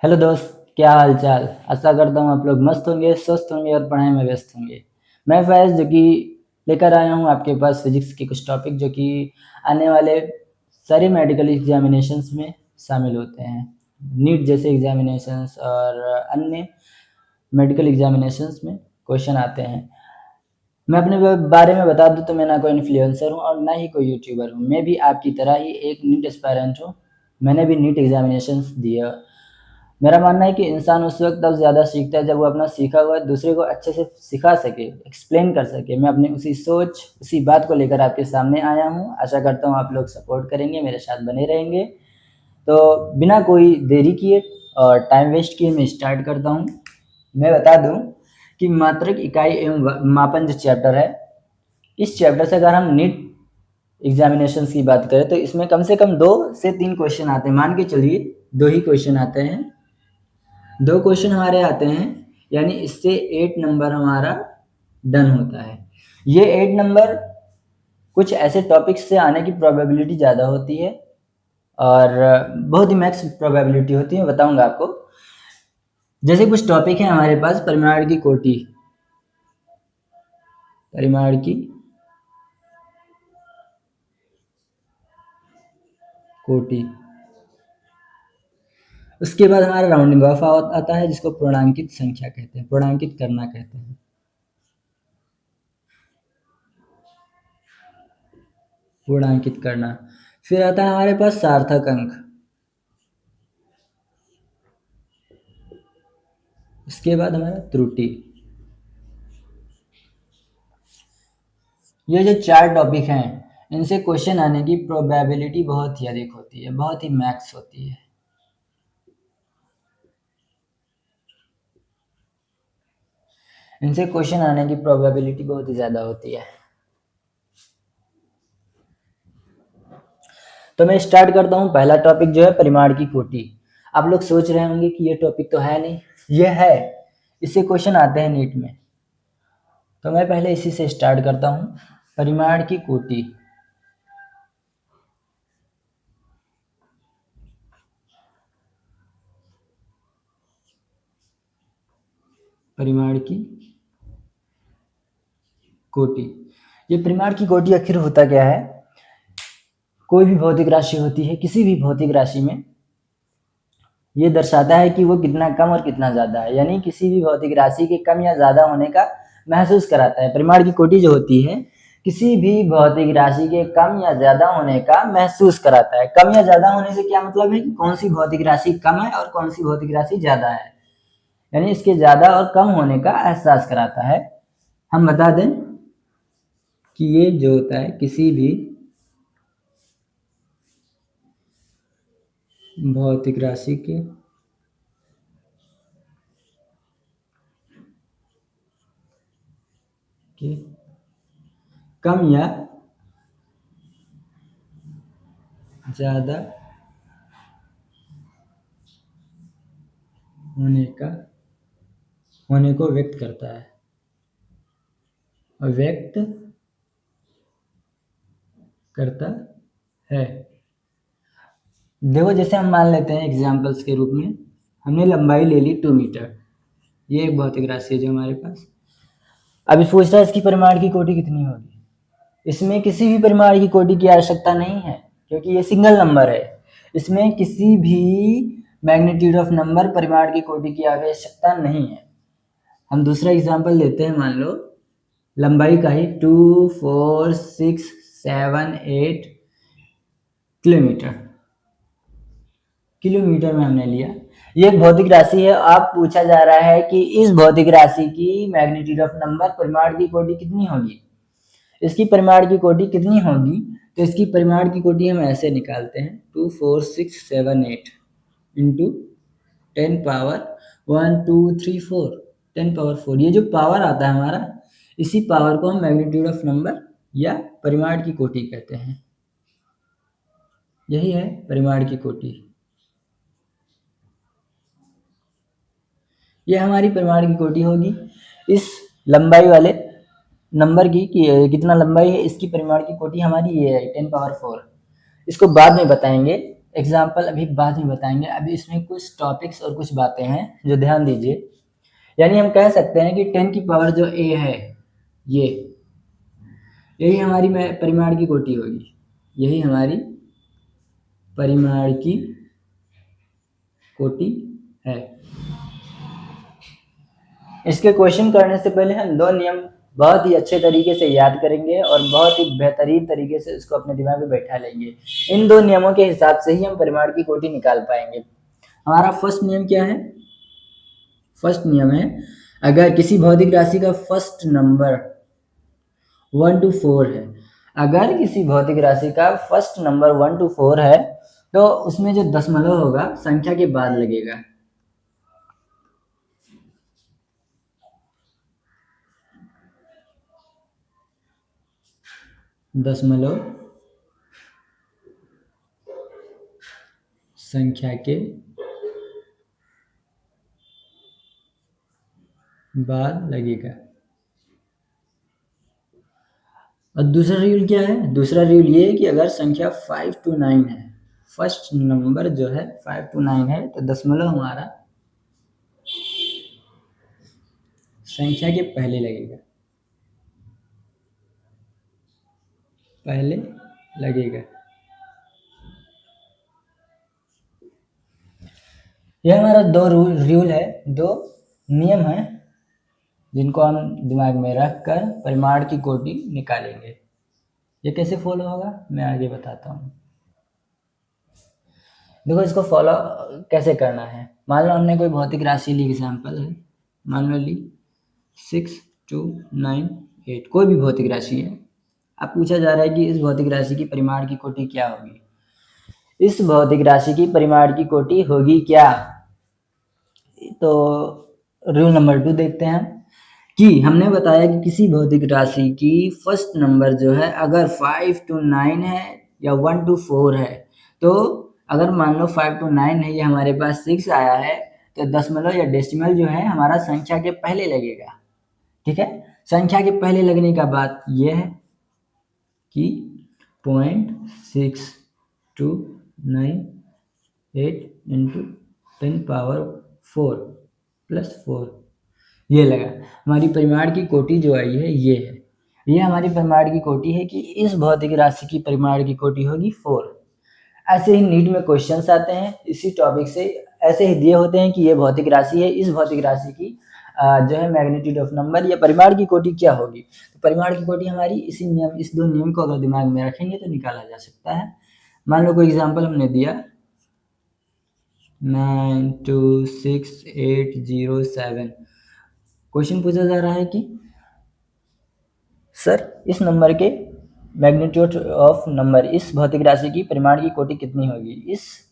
Hello दोस्त, क्या हाल चाल। आशा करता हूँ आप लोग मस्त होंगे, स्वस्थ होंगे और पढ़ाई में व्यस्त होंगे। मैं फैज़ जो कि लेकर आया हूँ आपके पास फिजिक्स के कुछ टॉपिक जो कि आने वाले सारे मेडिकल एग्जामिनेशंस में शामिल होते हैं। नीट जैसे एग्जामिनेशंस और अन्य मेडिकल एग्जामिनेशंस में क्वेश्चन आते हैं। मैं अपने बारे में बता दूँ तो मैं ना कोई इन्फ्लुएंसर हूँ और ना ही कोई यूट्यूबर हूँ। मैं भी आपकी तरह ही एक नीट एस्पायरेंट हूँ। मैंने भी नीट एग्जामिनेशंस दिया। मेरा मानना है कि इंसान उस वक्त तब ज़्यादा सीखता है जब वो अपना सीखा हुआ दूसरे को अच्छे से सिखा सके, एक्सप्लेन कर सके। मैं अपनी उसी सोच, उसी बात को लेकर आपके सामने आया हूँ। आशा करता हूँ आप लोग सपोर्ट करेंगे, मेरे साथ बने रहेंगे। तो बिना कोई देरी किए और टाइम वेस्ट किए मैं स्टार्ट करता हूँ। मैं बता दूँ कि मात्रक इकाई एवं मापन जो चैप्टर है, इस चैप्टर से अगर हम नीट एग्जामिनेशंस की बात करें तो इसमें कम से कम 2 से 3 क्वेश्चन आते हैं। मान के चलिए 2 ही क्वेश्चन आते हैं। 2 क्वेश्चन हमारे आते हैं, यानी इससे 8 नंबर हमारा डन होता है। ये 8 नंबर कुछ ऐसे टॉपिक्स से आने की प्रोबेबिलिटी ज़्यादा होती है और बहुत ही मैक्स प्रोबेबिलिटी होती है, बताऊंगा आपको। जैसे कुछ टॉपिक है हमारे पास, परिमाण की कोटि। परिमाण की कोटि। उसके बाद हमारा राउंडिंग ऑफ आता है, जिसको पूर्णांकित संख्या कहते हैं, पूर्णांकित करना कहते हैं। पूर्णांकित करना। फिर आता है हमारे पास सार्थक अंक। उसके बाद हमारा त्रुटि। ये जो 4 टॉपिक हैं, इनसे क्वेश्चन आने की प्रोबेबिलिटी बहुत ही अधिक होती है, बहुत ही मैक्स होती है। इनसे क्वेश्चन आने की प्रोबेबिलिटी बहुत ही ज़्यादा होती है। तो मैं स्टार्ट करता हूँ। पहला टॉपिक जो है परिमाण की कोटि। आप लोग सोच रहे होंगे कि ये टॉपिक तो है नहीं। ये है, इससे क्वेश्चन आते हैं नीट में। तो मैं पहले इसी से स्टार्ट करता हूँ। परिमाण की कोटि। परिमाण की कोटि। ये परिमाण की कोटि आखिर होता क्या है? कोई भी भौतिक राशि होती है, किसी भी भौतिक राशि में ये दर्शाता है कि वो कितना कम और कितना ज़्यादा है, यानी किसी भी भौतिक राशि के कम या ज़्यादा होने का महसूस कराता है। परिमाण की कोटि जो होती है, किसी भी भौतिक राशि के कम या ज़्यादा होने का महसूस कराता है। कम या ज़्यादा होने से क्या मतलब है कि कौन सी भौतिक राशि कम है और कौन सी भौतिक राशि ज़्यादा है, यानी इसके ज़्यादा और कम होने का एहसास कराता है। हम बता दें कि ये जो होता है किसी भी भौतिक राशि के कम या ज़्यादा होने को व्यक्त करता है, और व्यक्त करता है। देखो, जैसे हम मान लेते हैं एग्जाम्पल्स के रूप में, हमने लंबाई ले ली 2 मीटर। ये एक भौतिक राशि है जो हमारे पास। अब इस पूछता है इसकी परिमाण की कोटि कितनी होगी। इसमें किसी भी परिमाण की कोटि की आवश्यकता नहीं है, क्योंकि ये सिंगल नंबर है। इसमें किसी भी मैग्नीट्यूड ऑफ नंबर परिमाण की कोटि की आवश्यकता नहीं है। हम दूसरा एग्जाम्पल लेते हैं। मान लो लंबाई का ही 2, 4, 6, 7, 8 किलोमीटर। किलोमीटर में हमने लिया। ये एक भौतिक राशि है। आप पूछा जा रहा है कि इस भौतिक राशि की मैग्नीट्यूड ऑफ नंबर, परिमाण की कोटि कितनी होगी। इसकी परिमाण की कोटि कितनी होगी, तो इसकी परिमाण की कोटि हम ऐसे निकालते हैं, 2, 4, 6, 7, 8 इंटू 10 पावर 1, 2, 3, 4, 10 पावर 4। ये जो पावर आता है हमारा, इसी पावर को हम मैग्नीट्यूड ऑफ नंबर या परिमाण की कोटि कहते हैं। यही है परिमाण की कोटि। ये हमारी परिमाण की कोटि होगी। इस लंबाई वाले नंबर की कि कितना लंबाई है, इसकी परिमाण की कोटि हमारी ये है 10 पावर 4। इसको बाद में बताएंगे। एग्जाम्पल अभी बाद में बताएंगे, अभी इसमें कुछ टॉपिक्स और कुछ बातें हैं जो ध्यान दीजिए। यानी हम कह सकते हैं कि 10 की पावर जो a है, ये यही हमारी परिमाण की कोटि होगी, यही हमारी परिमाण की कोटि है। इसके क्वेश्चन करने से पहले हम दो नियम बहुत ही अच्छे तरीके से याद करेंगे और बहुत ही बेहतरीन तरीके से इसको अपने दिमाग में बैठा लेंगे। इन दो नियमों के हिसाब से ही हम परिमाण की कोटि निकाल पाएंगे। हमारा फर्स्ट नियम क्या है? फर्स्ट नियम है, अगर किसी भौतिक राशि का फर्स्ट नंबर 1 to 4 है, अगर किसी भौतिक राशि का फर्स्ट नंबर 1 to 4 है, तो उसमें जो दशमलव होगा संख्या के बाद लगेगा। दशमलव संख्या के बाद लगेगा। और दूसरा रूल क्या है? दूसरा रूल ये है कि अगर संख्या 5 to 9 है, फर्स्ट नंबर जो है 5 to 9 है, तो दशमलव हमारा संख्या के पहले लगेगा, पहले लगेगा। यह हमारा दो रूल है, दो नियम है, जिनको हम दिमाग में रखकर परिमाण की कोटि निकालेंगे। ये कैसे फॉलो होगा मैं आगे बताता हूँ। देखो, इसको फॉलो कैसे करना है। मान लो हमने कोई भौतिक राशि ली, एग्जाम्पल है, मान लो ली 6 2 9 8, कोई भी भौतिक राशि है। अब पूछा जा रहा है कि इस भौतिक राशि की परिमाण की कोटि क्या होगी। इस भौतिक राशि की परिमाण की कोटि होगी क्या? तो रूल नंबर 2 देखते हैं कि हमने बताया कि किसी भौतिक राशि की फर्स्ट नंबर जो है अगर 5 to 9 है या 1 to 4 है, तो अगर मान लो 5 to 9 है, ये हमारे पास 6 आया है, तो दशमलव या डेसिमल जो है हमारा संख्या के पहले लगेगा। ठीक है, संख्या के पहले लगने का बात यह है कि 0.6298 इंटू 10⁴ +4 ये लगा। हमारी परिमाण की कोटि जो आई है ये है, ये हमारी परिमाण की कोटि है कि इस भौतिक राशि की परिमाण की कोटि होगी 4। ऐसे ही नीट में क्वेश्चंस आते हैं इसी टॉपिक से, ऐसे ही दिए होते हैं कि ये भौतिक राशि है, इस भौतिक राशि की जो है मैग्नीट्यूड ऑफ नंबर या परिमाण की कोटि क्या होगी। तो परिमाण की कोटि हमारी इसी नियम, इस दो नियम को अगर दिमाग में रखेंगे तो निकाला जा सकता है। मान लो कोई एग्जाम्पल हमने दिया 926807, क्वेश्चन पूछा जा रहा है कि सर इस नंबर के मैग्नीट्यूड ऑफ नंबर, इस भौतिक राशि की परिमाण की कोटि कितनी होगी, इस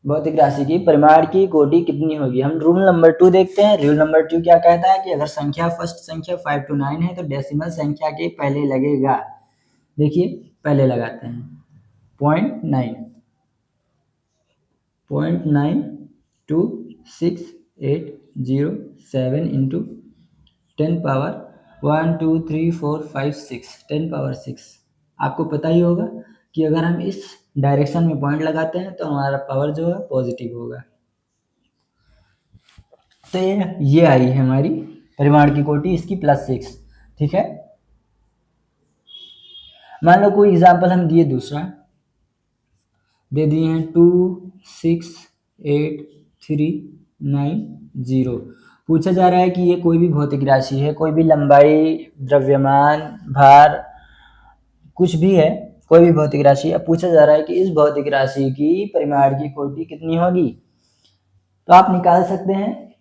भौतिक राशि की परिमाण की कोटि कितनी होगी। हम रूल नंबर 2 देखते हैं। रूल नंबर 2 क्या कहता है कि अगर संख्या फर्स्ट संख्या 5 to 9 है, तो डेसिमल संख्या के पहले लगेगा। देखिए पहले लगाते हैं 0.92680 इंटू 10⁻1 2 3 4 5 6 10⁻6। आपको पता ही होगा कि अगर हम इस डायरेक्शन में पॉइंट लगाते हैं तो हमारा पावर जो है पॉजिटिव होगा। तो ये आई है हमारी परिमाण की कोटि, इसकी +6। ठीक है, मान लो कोई एग्जाम्पल हम दिए, दूसरा दे दिए हैं 26839 पूछा जा रहा है कि ये कोई भी भौतिक राशि है, कोई भी लंबाई, द्रव्यमान, भार, कुछ भी है, कोई भी भौतिक राशि। अब पूछा जा रहा है कि इस भौतिक राशि की परिमाण की कोटि कितनी होगी। तो आप निकाल सकते हैं,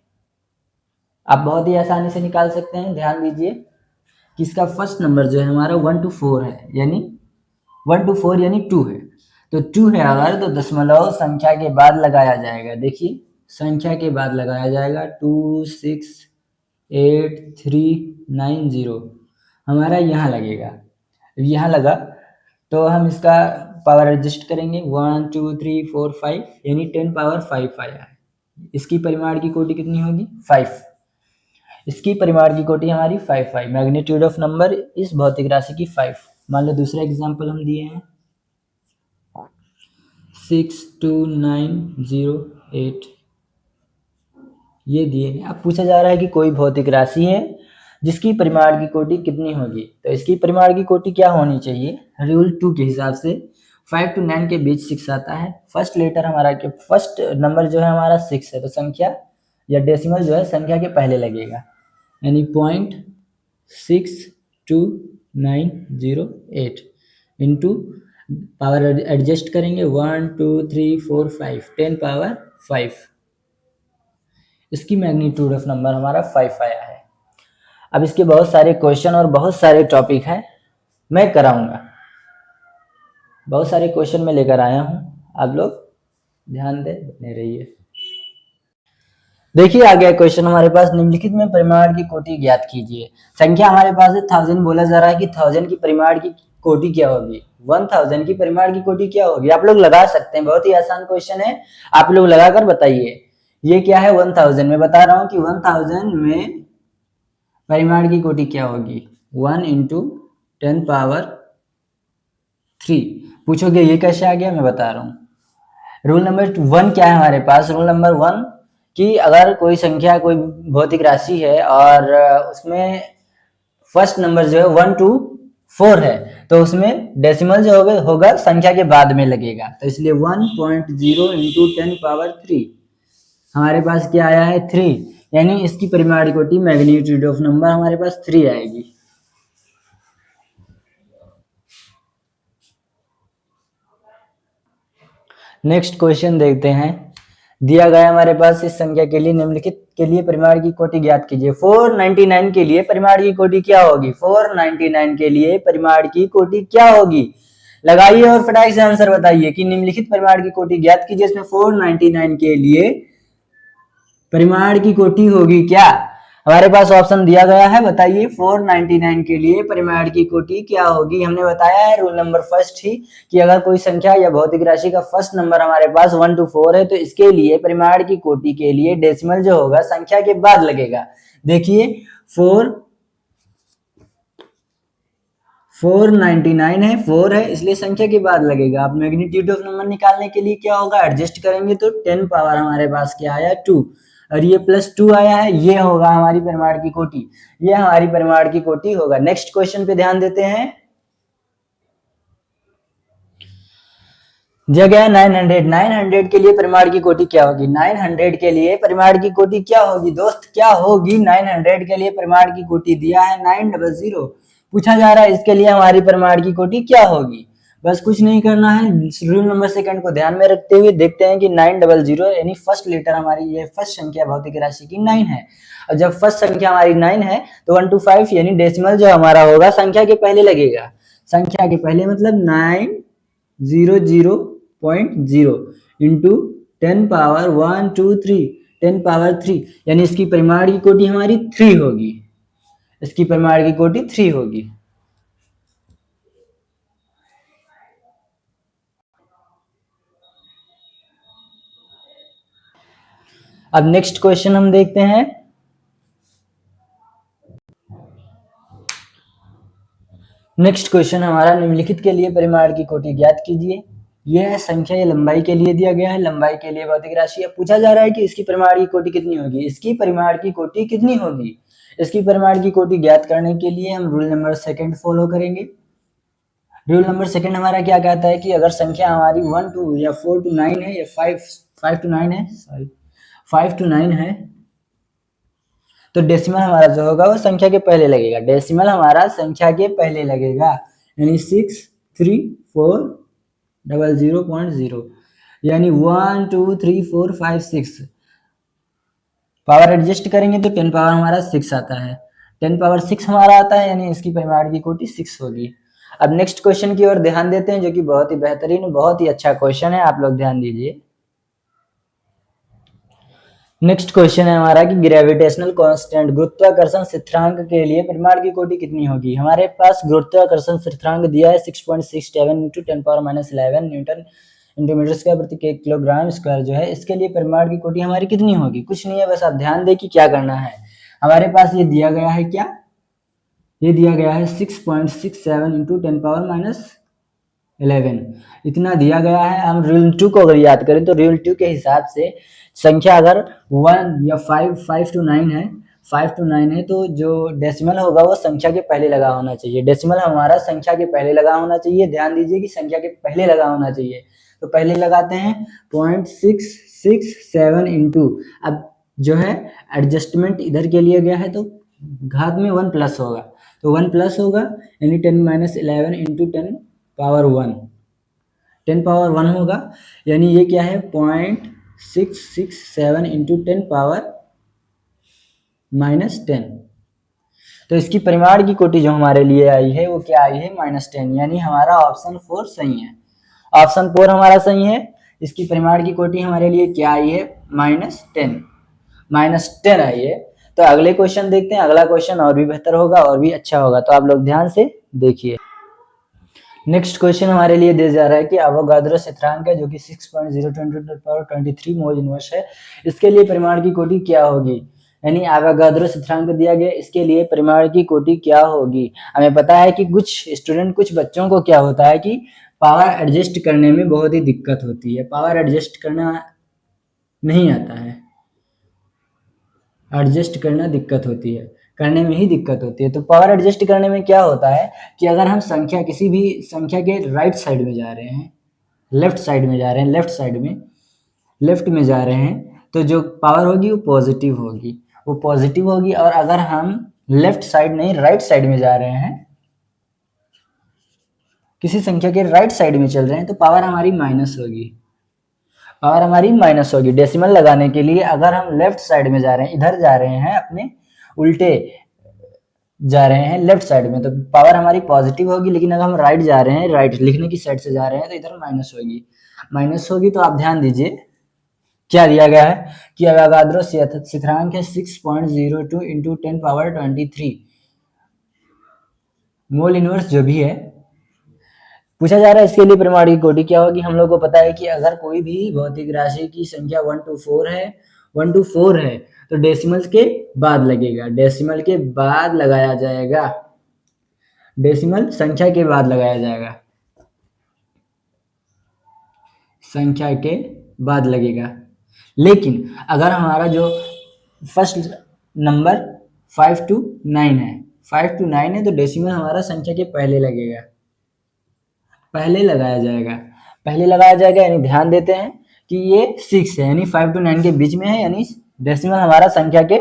आप बहुत ही आसानी से निकाल सकते हैं। ध्यान दीजिए कि इसका फर्स्ट नंबर जो है हमारा 1 to 4 है, यानी 1 to 4 यानी 2 है। तो 2 है अगर, तो दशमलव संख्या के बाद लगाया जाएगा। देखिए संख्या के बाद लगाया जाएगा 26839 हमारा यहाँ लगेगा। यहाँ लगा तो हम इसका पावर एडजस्ट करेंगे 1 2 3 4 5 यानी 10⁻5 आया है। इसकी परिमाण की कोटि कितनी होगी 5। इसकी परिमाण की कोटि हमारी 5 मैग्नीट्यूड ऑफ नंबर इस भौतिक राशि की 5। मान लो दूसरा एग्जांपल हम दिए हैं 62908 ये दिए हैं। अब पूछा जा रहा है कि कोई भौतिक राशि है जिसकी परिमाण की कोटि कितनी होगी। तो इसकी परिमाण की कोटि क्या होनी चाहिए, रूल 2 के हिसाब से 5 to 9 के बीच 6 आता है। फर्स्ट लेटर हमारा के फर्स्ट नंबर जो है हमारा 6 है, तो संख्या या डेसिमल जो है संख्या के पहले लगेगा, यानी 0.62908 इंटू पावर एडजस्ट करेंगे 1 2 3 4 5 10 पावर 5। इसकी मैग्नीट्यूड ऑफ नंबर हमारा 5 आया है। अब इसके बहुत सारे क्वेश्चन और बहुत सारे टॉपिक हैं, मैं कराऊंगा। बहुत सारे क्वेश्चन में लेकर आया हूं, आप लोग ध्यान दे बने रहिए। देखिए आ गया क्वेश्चन हमारे पास, निम्नलिखित में परिमाण की कोटि ज्ञात कीजिए। संख्या हमारे पास है 1000, बोला जा रहा है कि 1000 की परिमाण की कोटि क्या होगी, 1000 की परिमाण की कोटि क्या होगी। आप लोग लगा सकते हैं, बहुत ही आसान क्वेश्चन है, आप लोग लगाकर बताइए। ये क्या है 1000, मैं बता रहा हूं कि 1000 में परिमाण की कोटि क्या होगी, 1 इंटू 10 पावर 3। पूछोगे ये कैसे आ गया, मैं बता रहा हूँ। रूल नंबर 1 क्या है हमारे पास, रूल नंबर 1 कि अगर कोई संख्या कोई भौतिक राशि है और उसमें फर्स्ट नंबर जो है 1 to 4 है, तो उसमें डेसिमल जो होगा संख्या के बाद में लगेगा। तो इसलिए 1.0 इंटू 10 पावर 3 हमारे पास क्या आया है 3, यानी इसकी परिमाण कोटि मैग्नीट्यूड ऑफ नंबर हमारे पास 3 आएगी। नेक्स्ट क्वेश्चन देखते हैं। दिया गया हमारे पास इस संख्या के लिए निम्नलिखित के लिए परिमाण की कोटि ज्ञात कीजिए। 499 के लिए परिमाण की कोटि क्या होगी, 499 के लिए परिमाण की कोटि क्या होगी, लगाइए और फटाक से आंसर बताइए कि निम्नलिखित परिमाण की कोटि ज्ञात कीजिए। इसमें 499 के लिए परिमाण की कोटि होगी क्या, हमारे पास ऑप्शन दिया गया है, बताइए 499 के लिए परिमाण की कोटि क्या होगी। हमने बताया है रूल नंबर फर्स्ट ही कि अगर कोई संख्या या भौतिक राशि का फर्स्ट नंबर हमारे पास 1 to 4 है, तो इसके लिए परिमाण की कोटि के लिए डेसिमल जो होगा संख्या के बाद लगेगा। देखिए 499 है, 4 है, इसलिए संख्या के बाद लगेगा। अब मैग्नीट्यूड ऑफ नंबर निकालने के लिए क्या होगा, एडजस्ट करेंगे तो 10 पावर हमारे पास क्या आया 2, और ये +2 आया है, ये होगा हमारी परिमाण की कोटि, ये हमारी परिमाण की कोटि होगा। नेक्स्ट क्वेश्चन पे ध्यान देते हैं। जगह 900 के लिए परिमाण की कोटि क्या होगी, 900 के लिए परिमाण की कोटि क्या होगी दोस्त, क्या होगी 900 के लिए परिमाण की कोटि दिया है 900, पूछा जा रहा है इसके लिए हमारी परिमाण की कोटि क्या होगी। बस कुछ नहीं करना है, रूल नंबर सेकंड को ध्यान में रखते हुए देखते हैं कि 900 यानी फर्स्ट लेटर हमारी, ये फर्स्ट संख्या भौतिक राशि की 9 है, और जब फर्स्ट संख्या हमारी 9 है तो 1 to 5 यानी डेसिमल जो हमारा होगा संख्या के पहले लगेगा, संख्या के पहले मतलब 900.0 इंटू 10 पावर 1 2 3 10 पावर 3, यानी इसकी परिमाण की कोटि हमारी 3 होगी, इसकी परिमाण की कोटि 3 होगी। अब नेक्स्ट क्वेश्चन हम देखते हैं। नेक्स्ट क्वेश्चन हमारा, निम्नलिखित के लिए परिमाण की कोटि ज्ञात कीजिए। यह संख्या, ये लंबाई के लिए दिया गया है, लंबाई के लिए भौतिक राशि है। पूछा जा रहा है कि इसकी परिमाण की कोटि कितनी होगी, इसकी परिमाण की कोटि कितनी होगी। इसकी परिमाण की कोटि ज्ञात करने के लिए हम रूल नंबर सेकंड फॉलो करेंगे। रूल नंबर सेकंड हमारा क्या कहता है कि अगर संख्या हमारी 1 2 या 4 to 9 है या 5 to 9 है, सॉरी 5 to 9 है, तो डेसिमल हमारा जो होगा वो संख्या के पहले लगेगा, डेसिमल हमारा संख्या के पहले लगेगा, यानी 63400.0, यानी 1 2 3 4 5 6, पावर एडजस्ट करेंगे तो 10 पावर हमारा 6 आता है, 10 पावर 6 हमारा आता है, यानी इसकी परिमाण की कोटि 6 होगी। अब नेक्स्ट क्वेश्चन की ओर ध्यान देते हैं, जो कि बहुत ही बेहतरीन, बहुत ही अच्छा क्वेश्चन है, आप लोग ध्यान दीजिए। नेक्स्ट क्वेश्चन है हमारा कि ग्रेविटेशनल कांस्टेंट, गुरुत्वाकर्षण स्थिरांक के लिए परिमाण की कोटि कितनी होगी। हमारे पास गुरुत्वाकर्षण स्थिरांक दिया है 6.67 into 10 power -11 newton into metre square प्रति किलोग्राम स्क्वायर जो है, इसके लिए परिमाण की कोटि हमारी कितनी होगी। कुछ नहीं है, बस आप ध्यान दें कि क्या करना है। हमारे पास ये दिया गया है, क्या ये दिया गया है 6.67 इंटू 10 पावर 11 इतना दिया गया है। हम रूल 2 को अगर याद करें तो रूल 2 के हिसाब से संख्या अगर 1 या 5 टू 9 है, 5 टू 9 है तो जो डेसिमल होगा वो संख्या के पहले लगा होना चाहिए। डेसिमल हमारा संख्या के पहले लगा होना चाहिए। ध्यान दीजिए कि संख्या के पहले लगा होना चाहिए। तो पहले लगाते हैं 0.667 इंटू, अब जो है एडजस्टमेंट इधर के लिए गया है तो घात में 1 प्लस होगा, तो 1 प्लस होगा यानी 10 माइनस 11 इंटू 10 पावर 1, 10 पावर 1 होगा यानी ये क्या है 0.667 इंटू 10 पावर -10। तो इसकी परिमाण की कोटि जो हमारे लिए आई है वो क्या आई है -10, यानी हमारा ऑप्शन 4 सही है। ऑप्शन 4 हमारा सही है। इसकी परिमाण की कोटि हमारे लिए क्या आई है -10, -10 आई है। तो अगले क्वेश्चन देखते हैं। अगला क्वेश्चन और भी बेहतर होगा और भी अच्छा होगा, तो आप लोग ध्यान से देखिए। नेक्स्ट क्वेश्चन हमारे लिए दिया जा रहा है कि अवोगाद्रो स्थिरांक है जो कि 6.023 मोल इनवर्स है, इसके लिए परिमाण की कोटि क्या होगी। यानी अवोगाद्रो स्थिरांक दिया गया, इसके लिए परिमाण की कोटि क्या होगी। हमें पता है कि कुछ बच्चों को क्या होता है कि पावर एडजस्ट करने में बहुत ही दिक्कत होती है, पावर एडजस्ट करना नहीं आता है, एडजस्ट करना दिक्कत होती है, करने में ही दिक्कत होती है। तो पावर एडजस्ट करने में क्या होता है कि अगर हम संख्या किसी भी संख्या के राइट साइड में जा रहे हैं, लेफ्ट साइड में जा रहे हैं, लेफ्ट में जा रहे हैं तो जो पावर होगी वो पॉजिटिव होगी, वो पॉजिटिव होगी। और अगर हम लेफ्ट साइड नहीं राइट साइड में जा रहे हैं, किसी संख्या के राइट साइड में चल रहे हैं तो पावर हमारी माइनस होगी, पावर हमारी माइनस होगी। डेसिमल लगाने के लिए अगर हम लेफ्ट साइड में जा रहे हैं, इधर जा रहे हैं, अपने उल्टे जा रहे हैं लेफ्ट साइड में, तो पावर हमारी पॉजिटिव होगी। लेकिन अगर हम राइट जा रहे हैं, राइट लिखने की साइड से जा रहे हैं तो इधर माइनस होगी। तो आप ध्यान दीजिए क्या दिया गया है कि अवोगाद्रो स्थिरांक है 6.02 इंटू 10 पावर 23 मोल इनवर्स जो भी है पूछा जा रहा है। इसके लिए परिमाण की कोटि क्या होगी। हम लोग को पता है कि अगर कोई भी भौतिक राशि की संख्या 1 to 4 है तो डेसिमल के बाद लगेगा, डेसिमल के बाद लगाया जाएगा, डेसिमल संख्या के बाद लगाया जाएगा, संख्या के बाद लगेगा। लेकिन अगर हमारा जो फर्स्ट नंबर 5 to 9 है, 5 to 9 है तो डेसिमल हमारा संख्या के पहले लगेगा, पहले लगाया जाएगा। यानी ध्यान देते हैं कि ये 6 है यानी 5 to 9 के बीच में है, यानी डेसिमल हमारा संख्या के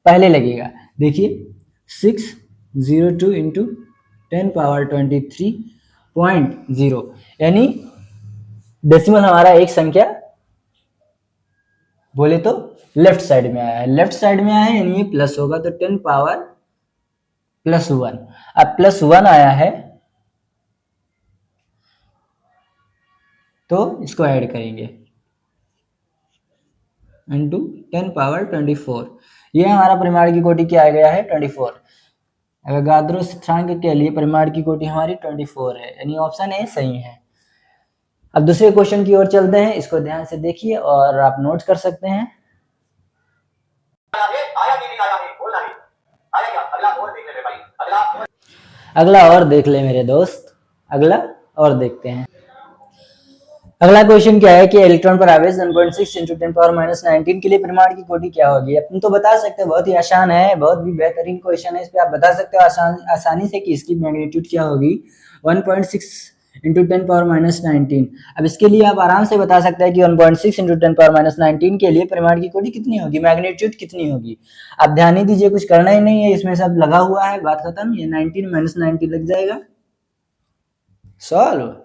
पहले लगेगा। देखिए 602 इंटू 10 पावर 23.0 यानी डेसिमल हमारा एक संख्या बोले तो लेफ्ट साइड में आया है, यानी ये प्लस होगा तो 10 पावर +1। अब +1 आया है तो इसको ऐड करेंगे इंटू 10 पावर 24। ये हमारा परिमाण की कोटि क्या आ गया है 24। अवोगाद्रो स्थिरांक के लिए परिमाण की कोटि हमारी 24 है, यानी ऑप्शन ए सही है। अब दूसरे क्वेश्चन की ओर चलते हैं, इसको ध्यान से देखिए और आप नोट कर सकते हैं। अगला और देख ले मेरे दोस्त, अगला और देखते हैं। अगला क्वेश्चन क्या है कि इलेक्ट्रॉन पर आवेश 1.6 इंटू 10 पावर -19 के लिए परिमाण की कोटि क्या होगी। अपन तो बता सकते हैं, बहुत ही आसान है, बहुत भी बेहतरीन क्वेश्चन है, इस पे आप बता सकते हो आसानी से कि इसकी मैग्नीट्यूड क्या होगी 1.6 इंटू 10 पावर -19। अब इसके लिए आप आराम से बता सकते हैं कि 1.6 इंटू 10 पावर -19 के लिए परिमाण की कोटि कितनी होगी, मैग्नीट्यूड कितनी होगी। आप ध्यान ही दीजिए, कुछ करना ही नहीं है, इसमें सब लगा हुआ है, बात खत्म। ये 19 -19 लग जाएगा, सॉल्व।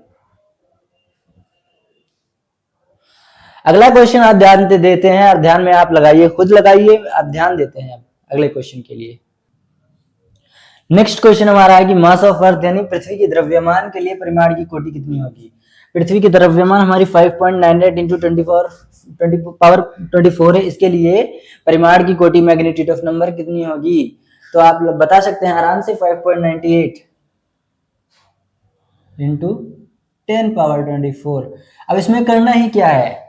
अगला क्वेश्चन आप ध्यान से देते हैं और ध्यान में आप लगाइए, खुद लगाइए, आप ध्यान देते हैं अगले क्वेश्चन के लिए। नेक्स्ट क्वेश्चन हमारा है कि मास ऑफ अर्थ यानी पृथ्वी के द्रव्यमान के लिए परिमाण की कोटि कितनी होगी। पृथ्वी की द्रव्यमान हमारी 5.98 इंटू 20 पावर 24 है, इसके लिए परिमाण की कोटि मैग्नीट्यूड ऑफ नंबर कितनी होगी। तो आप लोग बता सकते हैं आराम से 5.98 इंटू 10 पावर 24। अब इसमें करना ही क्या है,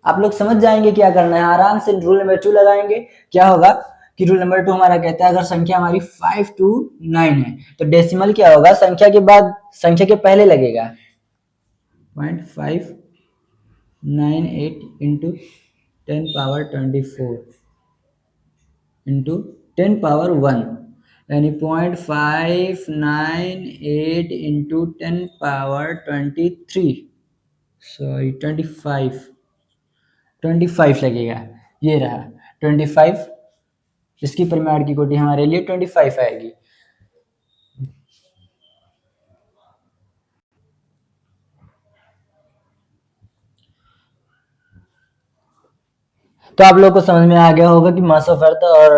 आप लोग समझ जाएंगे क्या करना है। आराम से रूल नंबर 2 लगाएंगे। क्या होगा कि रूल नंबर 2 हमारा कहता है अगर संख्या हमारी 5 to 9 है तो डेसिमल क्या होगा, संख्या के बाद, संख्या के पहले लगेगा, 0.598 इंटू 10 पावर 24 इंटू 10 पावर 1, यानी 0.598 इंटू 10 पावर 23, सॉरी 25 लगेगा। ये रहा 25, इसकी परिमाण की कोटि हमारे लिए 25 आएगी। तो आप लोग को समझ में आ गया होगा कि मास ऑफ अर्थ और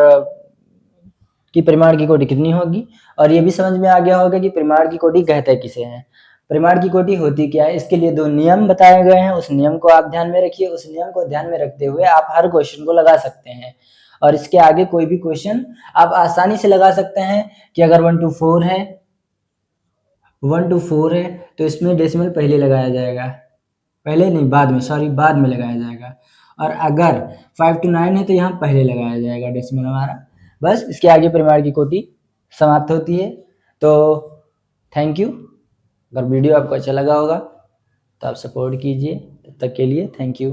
की परिमाण की कोटि कितनी होगी, और ये भी समझ में आ गया होगा कि परिमाण की कोटि कहते किसे हैं। परिमाण की कोटि होती क्या है, इसके लिए 2 नियम बताए गए हैं, उस नियम को आप ध्यान में रखिए। उस नियम को ध्यान में रखते हुए आप हर क्वेश्चन को लगा सकते हैं, और इसके आगे कोई भी क्वेश्चन आप आसानी से लगा सकते हैं कि अगर 1 to 4 है, 1 to 4 है तो इसमें डेसिमल पहले लगाया जाएगा, पहले नहीं बाद में, सॉरी बाद में लगाया जाएगा। और अगर 5 to 9 है तो यहाँ पहले लगाया जाएगा डेसिमल हमारा। बस इसके आगे परिमाण की कोटि समाप्त होती है। तो थैंक यू। अगर वीडियो आपको अच्छा लगा होगा तो आप सपोर्ट कीजिए। तब तक के लिए थैंक यू।